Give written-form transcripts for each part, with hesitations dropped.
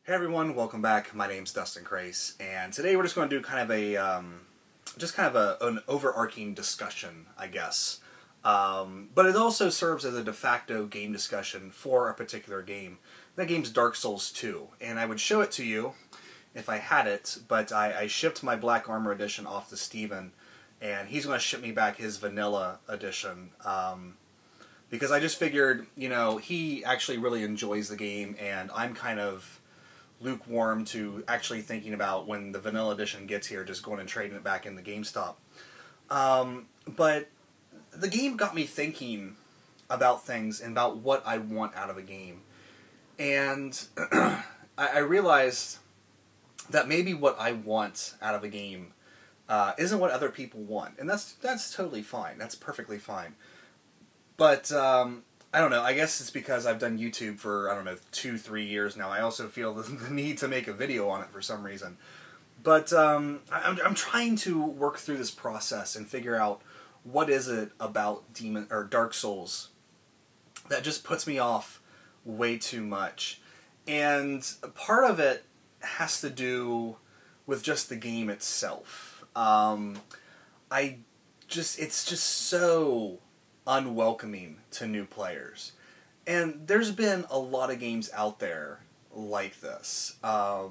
Hey everyone, welcome back. My name's dustinkreis, and today we're just going to do kind of an overarching discussion, I guess. But it also serves as a de facto game discussion for a particular game. That game's Dark Souls 2, and I would show it to you if I had it, but I shipped my Black Armor edition off to Steven, and he's going to ship me back his vanilla edition. Because I just figured, he actually really enjoys the game, and I'm kind of lukewarm to actually thinking about when the vanilla edition gets here, just going and trading it back in the GameStop. But the game got me thinking about things and about what I want out of a game. And I realized that maybe what I want out of a game isn't what other people want. And that's totally fine. That's perfectly fine. But I don't know, I guess it's because I've done YouTube for, 2-3 years now. I also feel the need to make a video on it for some reason. But I'm trying to work through this process and figure out what is it about Dark Souls that just puts me off way too much. And part of it has to do with just the game itself. It's just so unwelcoming to new players. And there's been a lot of games out there like this. For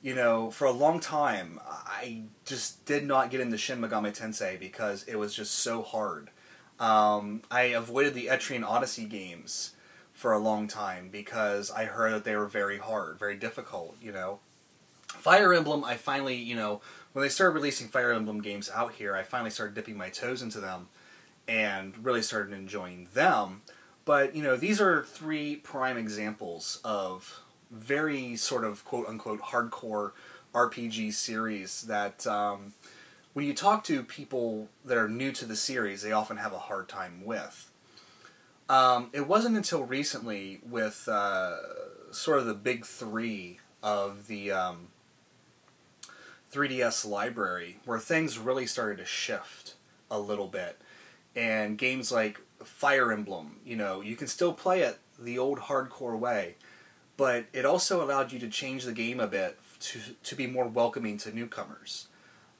a long time, I just did not get into Shin Megami Tensei because it was just so hard. I avoided the Etrian Odyssey games for a long time because I heard that they were very hard, very difficult, Fire Emblem, I finally, when they started releasing Fire Emblem games out here, I finally started dipping my toes into them and really started enjoying them. But, these are 3 prime examples of very sort of quote-unquote hardcore RPG series that when you talk to people that are new to the series, they often have a hard time with. It wasn't until recently with sort of the big 3 of the 3DS library where things really started to shift a little bit. And games like Fire Emblem, you can still play it the old hardcore way, but it also allowed you to change the game a bit to be more welcoming to newcomers.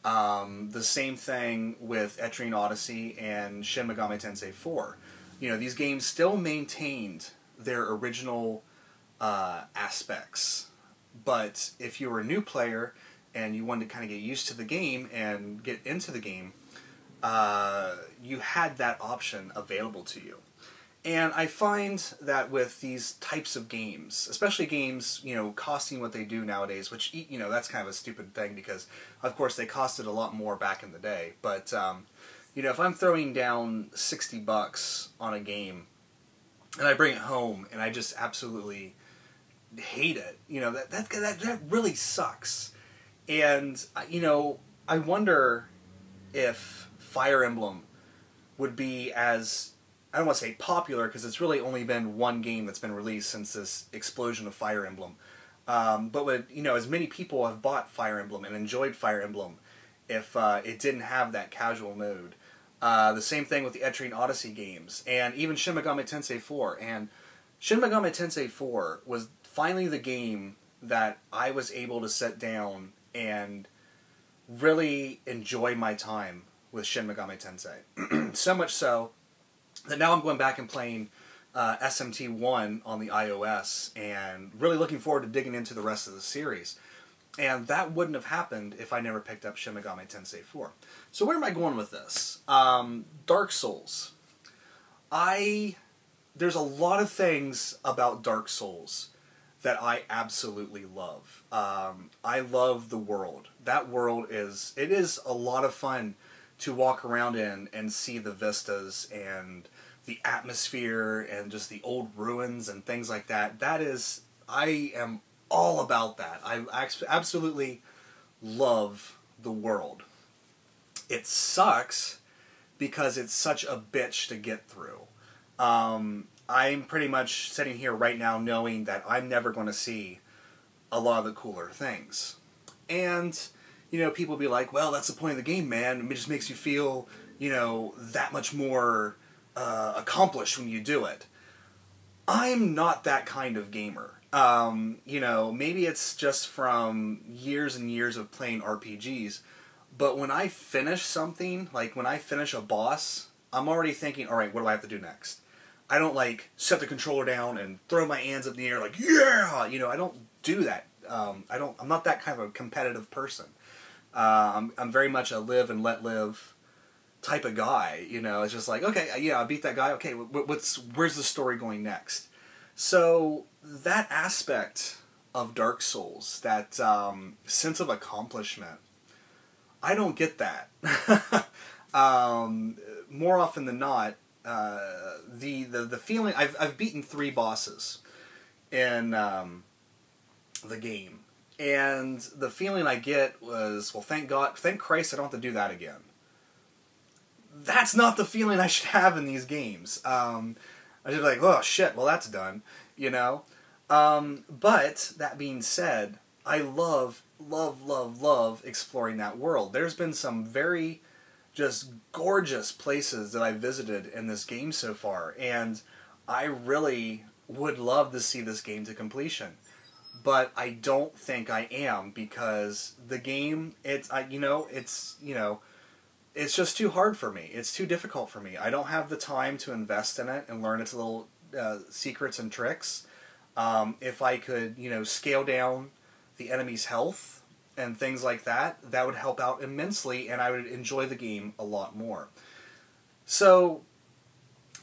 The same thing with Etrian Odyssey and Shin Megami Tensei 4. These games still maintained their original aspects, but if you were a new player and you wanted to kind of get used to the game and get into the game, you had that option available to you. And I find that with these types of games, especially games, costing what they do nowadays, which, that's kind of a stupid thing because, of course, they costed a lot more back in the day. But, if I'm throwing down $60 on a game and I bring it home and I just absolutely hate it, that really sucks. And, I wonder if Fire Emblem would be as, I don't want to say popular, because it's really only been one game that's been released since this explosion of Fire Emblem. But would, as many people have bought Fire Emblem and enjoyed Fire Emblem if it didn't have that casual mode. The same thing with the Etrian Odyssey games, and even Shin Megami Tensei 4. And Shin Megami Tensei 4 was finally the game that I was able to sit down and really enjoy my time with Shin Megami Tensei. So much so that now I'm going back and playing SMT1 on the iOS and really looking forward to digging into the rest of the series. And that wouldn't have happened if I never picked up Shin Megami Tensei 4. So where am I going with this? Dark Souls. There's a lot of things about Dark Souls that I absolutely love. I love the world. That world is a lot of fun to walk around in and see the vistas and the atmosphere and just the old ruins and things like that. I am all about that. I absolutely love the world. It sucks because it's such a bitch to get through. I'm pretty much sitting here right now knowing that I'm never going to see a lot of the cooler things. And, people be like, well, that's the point of the game, man. It just makes you feel, that much more accomplished when you do it. I'm not that kind of gamer. You know, maybe it's just from years and years of playing RPGs, but when I finish something, like when I finish a boss, I'm already thinking, all right, what do I have to do next? I don't like set the controller down and throw my hands up in the air like, yeah, you know, I don't do that. I'm not that kind of a competitive person. I'm very much a live and let live type of guy, you know. It's just like, okay, yeah, I beat that guy. Okay, where's the story going next? So that aspect of Dark Souls, that sense of accomplishment, I don't get that. More often than not, the feeling I've beaten 3 bosses in the game, and the feeling I get was, well, thank God, thank Christ, I don't have to do that again. That's not the feeling I should have in these games. I should be like, oh shit, well that's done, you know. But that being said, I love exploring that world. There's been some very just gorgeous places that I visited in this game so far, and I really would love to see this game to completion. But I don't think I am, because the game, it's just too hard for me. It's too difficult for me. I don't have the time to invest in it and learn its little secrets and tricks. If I could, you know, scale down the enemy's health and things like that, that would help out immensely, and I would enjoy the game a lot more. So,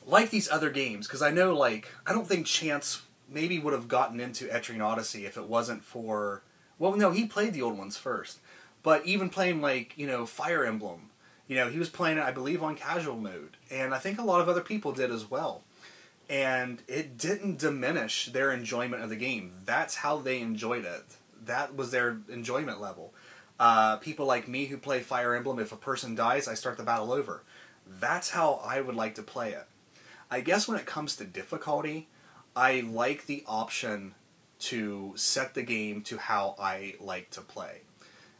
like these other games, because I know, like, I don't think Chance maybe would have gotten into Etrian Odyssey if it wasn't for... Well, no, he played the old ones first. But even playing, like, you know, Fire Emblem, you know, he was playing it, I believe, on casual mode. And I think a lot of other people did as well. And it didn't diminish their enjoyment of the game. That's how they enjoyed it. That was their enjoyment level. People like me who play Fire Emblem, if a person dies, I start the battle over. That's how I would like to play it. I guess when it comes to difficulty, I like the option to set the game to how I like to play.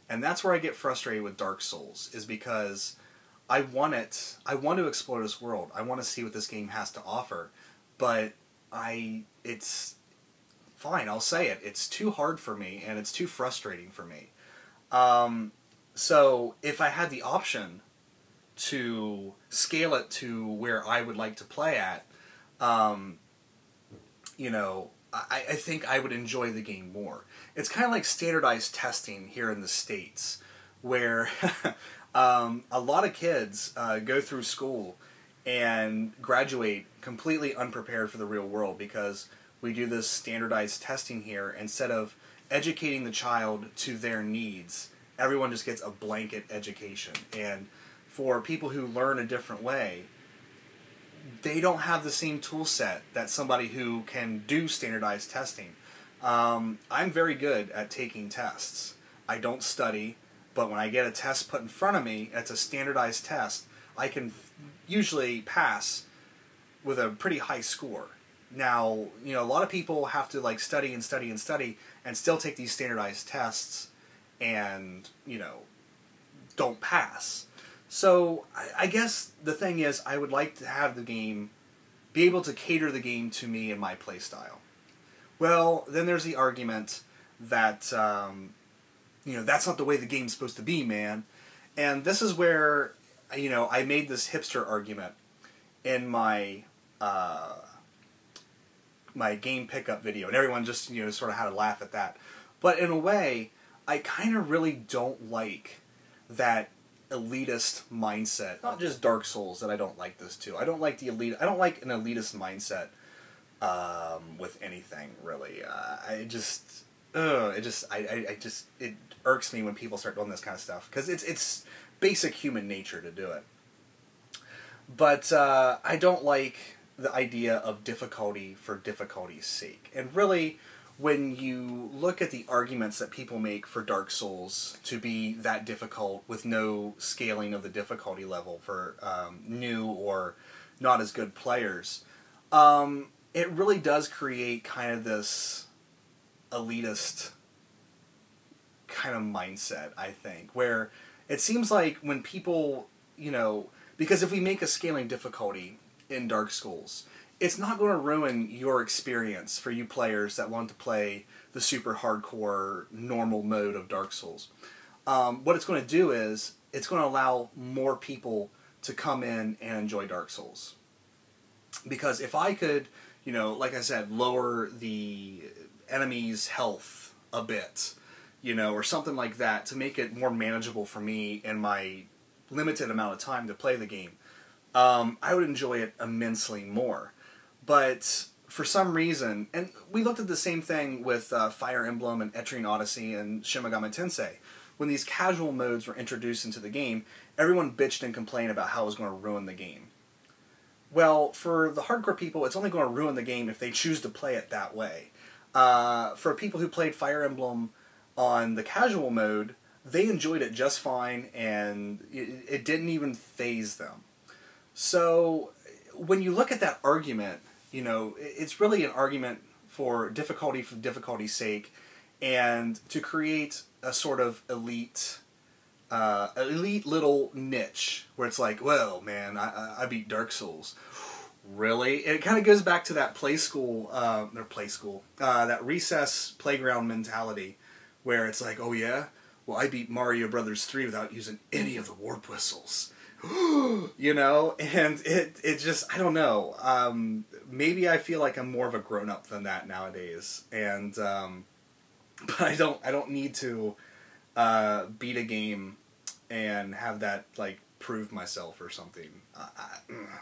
And that's where I get frustrated with Dark Souls, is because I want to explore this world. I want to see what this game has to offer. But it's fine, I'll say it. It's too hard for me, and it's too frustrating for me. So if I had the option to scale it to where I would like to play at, you know, I think I would enjoy the game more. It's kind of like standardized testing here in the States, where a lot of kids go through school and graduate completely unprepared for the real world, because we do this standardized testing here. Instead of educating the child to their needs, everyone just gets a blanket education. And for people who learn a different way, they don't have the same tool set that somebody who can do standardized testing. I'm very good at taking tests. I don't study, but when I get a test put in front of me, it's a standardized test, I can usually pass with a pretty high score. Now, you know, a lot of people have to like study and study and study and still take these standardized tests and, you know, don't pass. So I guess the thing is, I would like to have the game, be able to cater the game to me and my playstyle. Well, then there's the argument that, you know, that's not the way the game's supposed to be, man. And this is where, you know, I made this hipster argument in my my game pickup video, and everyone just, you know, sort of had a laugh at that. But in a way, I kind of really don't like that elitist mindset. Not just Dark Souls that I don't like this too. I don't like the elite. I don't like an elitist mindset with anything really. It irks me when people start doing this kind of stuff, because it's basic human nature to do it. But I don't like the idea of difficulty for difficulty's sake. And really, when you look at the arguments that people make for Dark Souls to be that difficult with no scaling of the difficulty level for new or not as good players, it really does create kind of this elitist kind of mindset, I think, where it seems like when people, you know, because if we make a scaling difficulty in Dark Souls, it's not going to ruin your experience for you players that want to play the super hardcore normal mode of Dark Souls. What it's going to do is it's going to allow more people to come in and enjoy Dark Souls. Because if I could, you know, like I said, lower the enemy's health a bit, you know, or something like that to make it more manageable for me in my limited amount of time to play the game, I would enjoy it immensely more. But for some reason, and we looked at the same thing with Fire Emblem and Etrian Odyssey and Shin Megami Tensei. When these casual modes were introduced into the game, everyone bitched and complained about how it was going to ruin the game. Well, for the hardcore people, it's only going to ruin the game if they choose to play it that way. For people who played Fire Emblem on the casual mode, they enjoyed it just fine, and it didn't even faze them. So, when you look at that argument, you know, it's really an argument for difficulty's sake, and to create a sort of elite little niche where it's like, well, man, I beat Dark Souls. Really? It kind of goes back to that that recess playground mentality, where it's like, oh yeah, well, I beat Mario Brothers 3 without using any of the warp whistles. You know, and it just, I don't know. Maybe I feel like I'm more of a grown-up than that nowadays, and but I don't need to beat a game and have that like prove myself or something.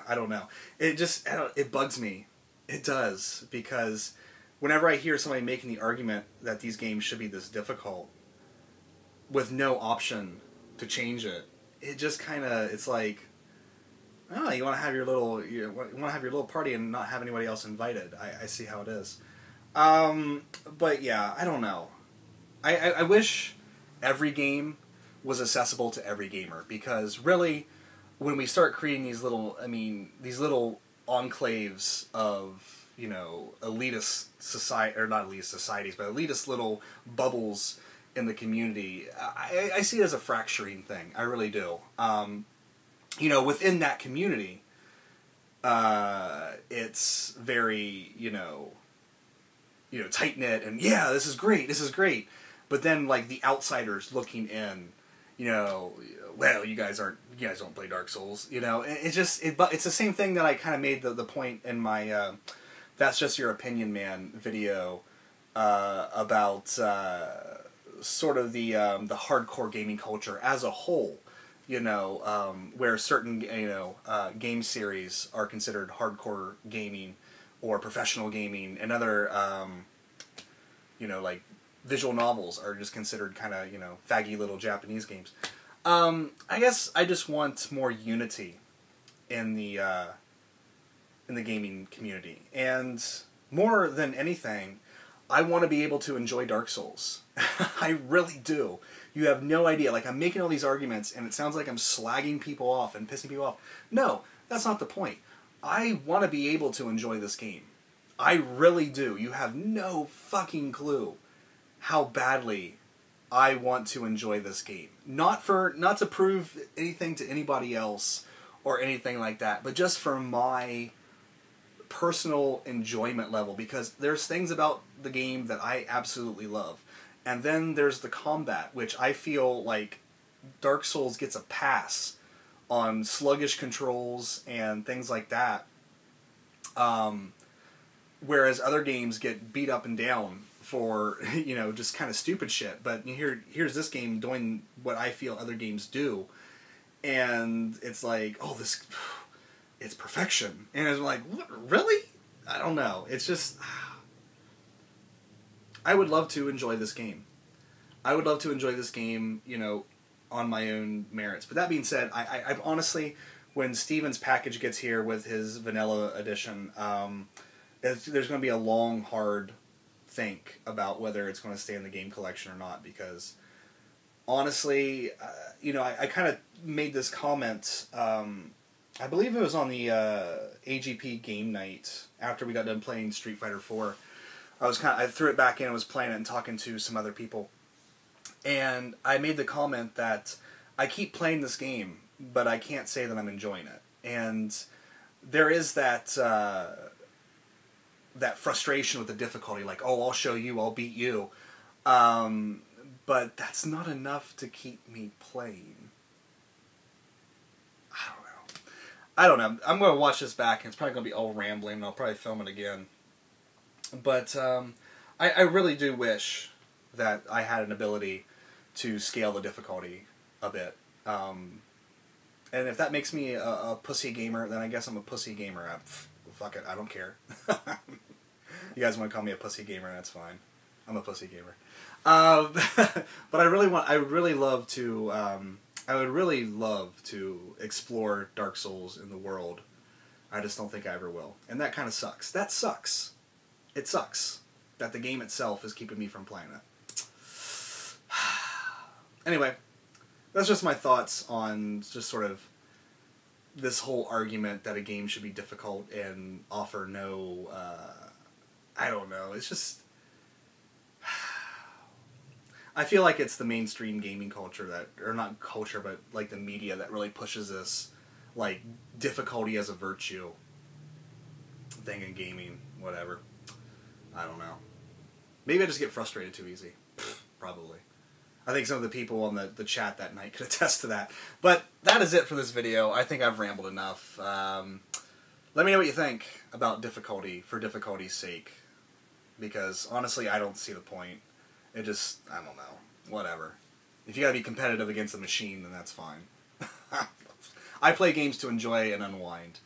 I don't know. It bugs me. It does, because whenever I hear somebody making the argument that these games should be this difficult with no option to change it, it just kind of, it's like, oh, you want to have your little party and not have anybody else invited. I see how it is. But yeah, I don't know. I wish every game was accessible to every gamer, because really, when we start creating these little enclaves of, you know, elitist society, or not elitist societies, but elitist little bubbles in the community, I see it as a fracturing thing. I really do. You know, within that community, it's very, you know, tight knit, and yeah, this is great. But then, like, the outsiders looking in, you know, well, you guys don't play Dark Souls, you know. It's the same thing that I kind of made the point in my That's Just Your Opinion Man video about sort of the hardcore gaming culture as a whole, you know, where certain, you know, game series are considered hardcore gaming or professional gaming, and other, you know, like visual novels are just considered kind of, you know, faggy little Japanese games. I guess I just want more unity in the gaming community, and more than anything, I want to be able to enjoy Dark Souls. I really do. You have no idea. Like, I'm making all these arguments, and it sounds like I'm slagging people off and pissing people off. No, that's not the point. I want to be able to enjoy this game. I really do. You have no fucking clue how badly I want to enjoy this game. Not to prove anything to anybody else or anything like that, but just for my personal enjoyment level, because there's things about the game that I absolutely love. And then there's the combat, which I feel like Dark Souls gets a pass on sluggish controls and things like that. Whereas other games get beat up and down for, you know, just kind of stupid shit. But here's this game doing what I feel other games do. And it's like, oh, it's perfection. And it's like, what, really? I don't know. It's just, I would love to enjoy this game. I would love to enjoy this game, you know, on my own merits. But that being said, I honestly, when Steven's package gets here with his vanilla edition, there's going to be a long, hard think about whether it's going to stay in the game collection or not. Because honestly, you know, I kind of made this comment, I believe it was on the AGP game night after we got done playing Street Fighter 4. I threw it back in, I was playing it and talking to some other people. And I made the comment that I keep playing this game, but I can't say that I'm enjoying it. And there is that that frustration with the difficulty, like, oh, I'll show you, I'll beat you. But that's not enough to keep me playing. I don't know. I'm going to watch this back, and it's probably going to be all rambling, and I'll probably film it again. But I really do wish that I had an ability to scale the difficulty a bit. And if that makes me a pussy gamer, then I guess I'm a pussy gamer. Fuck it, I don't care. You guys want to call me a pussy gamer, that's fine. I'm a pussy gamer. But I would really love to explore Dark Souls in the world. I just don't think I ever will. And that kind of sucks. That sucks. It sucks that the game itself is keeping me from playing it. Anyway, that's just my thoughts on just sort of this whole argument that a game should be difficult and offer no, I don't know, it's just, I feel like it's the mainstream gaming culture that, or not culture, but like the media that really pushes this, like, difficulty as a virtue thing in gaming, whatever. I don't know. Maybe I just get frustrated too easy. Probably. I think some of the people on the chat that night could attest to that. But that is it for this video. I think I've rambled enough. Let me know what you think about difficulty for difficulty's sake. Because, honestly, I don't see the point. It just, I don't know. Whatever. If you gotta be competitive against a machine, then that's fine. I play games to enjoy and unwind.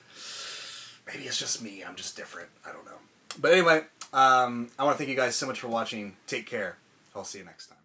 Maybe it's just me. I'm just different. I don't know. But anyway, I want to thank you guys so much for watching. Take care. I'll see you next time.